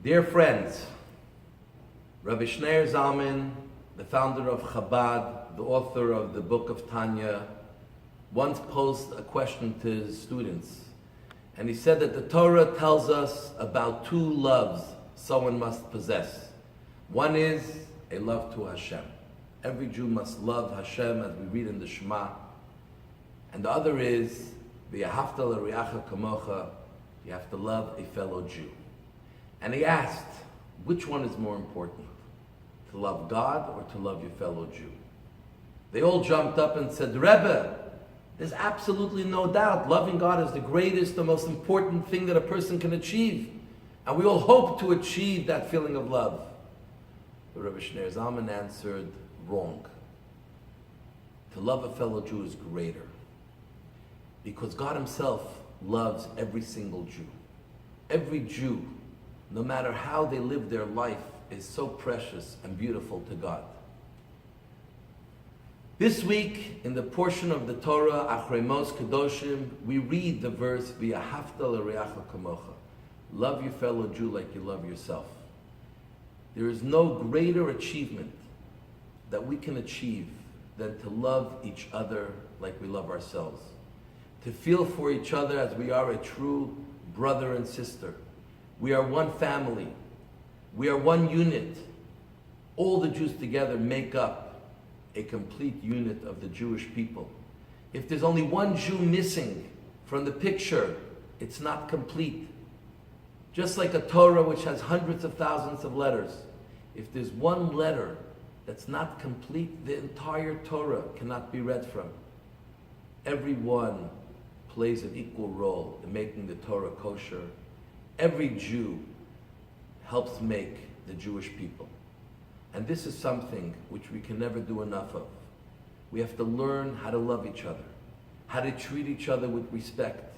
Dear friends, Rabbi Shneur Zalman, the founder of Chabad, the author of the book of Tanya, once posed a question to his students. And he said that the Torah tells us about two loves someone must possess. One is a love to Hashem. Every Jew must love Hashem, as we read in the Shema. And the other is, v'ahavta l'reacha kamocha, you have to love a fellow Jew. And he asked, which one is more important? To love God or to love your fellow Jew? They all jumped up and said, Rebbe, there's absolutely no doubt. Loving God is the greatest, the most important thing that a person can achieve. And we all hope to achieve that feeling of love. But Rabbi Shneur Zalman answered, wrong. To love a fellow Jew is greater. Because God himself loves every single Jew. Every Jew, no matter how they live their life, is so precious and beautiful to God. This week, in the portion of the Torah, Achrei Mos Kedoshim, we read the verse, v'ahavta l'reacha kamocha. Love your fellow Jew like you love yourself. There is no greater achievement that we can achieve than to love each other like we love ourselves. To feel for each other as we are a true brother and sister. We are one family. We are one unit. All the Jews together make up a complete unit of the Jewish people. If there's only one Jew missing from the picture, it's not complete. Just like a Torah which has hundreds of thousands of letters, if there's one letter that's not complete, the entire Torah cannot be read from. Everyone plays an equal role in making the Torah kosher. Every Jew helps make the Jewish people. And this is something which we can never do enough of. We have to learn how to love each other, how to treat each other with respect,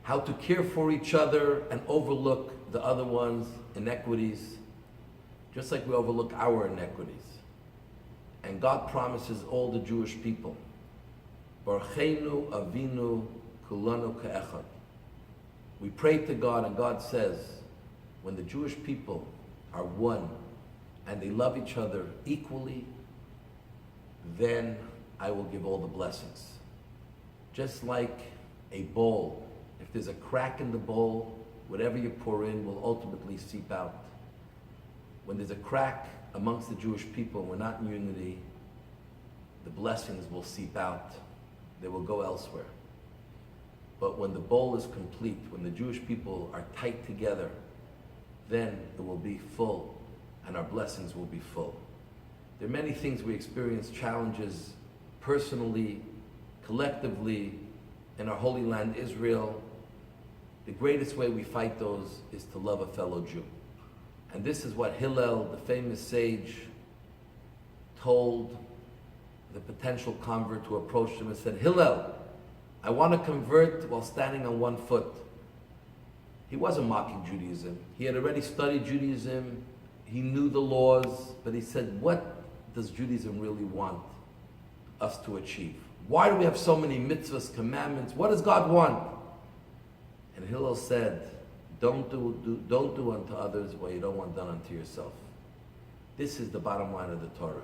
how to care for each other and overlook the other one's inequities, just like we overlook our inequities. And God promises all the Jewish people, Barcheinu Avinu Kulanu Ka'echad. We pray to God, and God says, when the Jewish people are one and they love each other equally, then I will give all the blessings. Just like a bowl, if there's a crack in the bowl, whatever you pour in will ultimately seep out. When there's a crack amongst the Jewish people, we're not in unity, the blessings will seep out. They will go elsewhere. But when the bowl is complete, when the Jewish people are tight together, then it will be full and our blessings will be full. There are many things we experience, challenges personally, collectively, in our holy land, Israel. The greatest way we fight those is to love a fellow Jew. And this is what Hillel, the famous sage, told the potential convert who approached him and said, Hillel, I want to convert while standing on one foot. He wasn't mocking Judaism. He had already studied Judaism. He knew the laws. But he said, what does Judaism really want us to achieve? Why do we have so many mitzvahs, commandments? What does God want? And Hillel said, don't do unto others what you don't want done unto yourself. This is the bottom line of the Torah.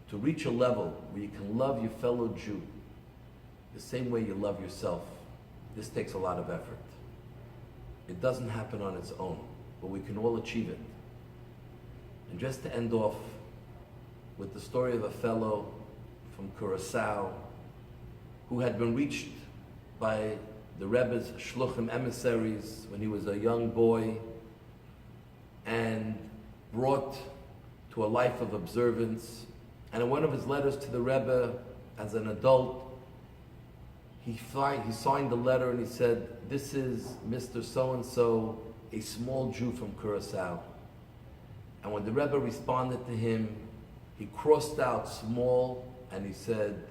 To reach a level where you can love your fellow Jew the same way you love yourself, this takes a lot of effort. It doesn't happen on its own, but we can all achieve it. And just to end off with the story of a fellow from Curacao who had been reached by the Rebbe's shluchim emissaries when he was a young boy and brought to a life of observance. And in one of his letters to the Rebbe as an adult, he signed the letter and he said, this is Mr. So-and-so, a small Jew from Curacao. And when the Rebbe responded to him, he crossed out small and he said,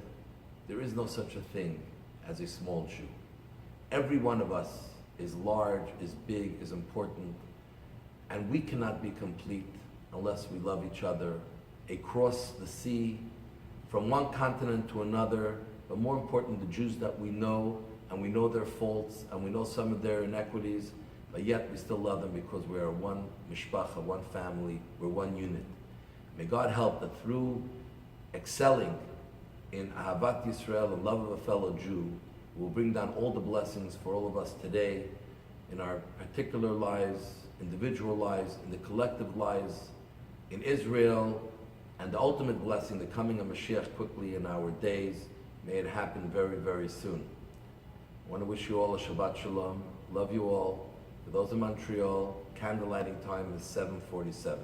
there is no such a thing as a small Jew. Every one of us is large, is big, is important, and we cannot be complete unless we love each other across the sea, from one continent to another, but more important, the Jews that we know, and we know their faults, and we know some of their inequities, but yet we still love them because we are one mishpacha, one family, we're one unit. May God help that through excelling in Ahavat Yisrael and love of a fellow Jew, will bring down all the blessings for all of us today, in our particular lives, individual lives, in the collective lives, in Israel, and the ultimate blessing, the coming of Mashiach quickly in our days. May it happen very, very soon. I want to wish you all a Shabbat Shalom. Love you all. For those in Montreal, candle lighting time is 7:47.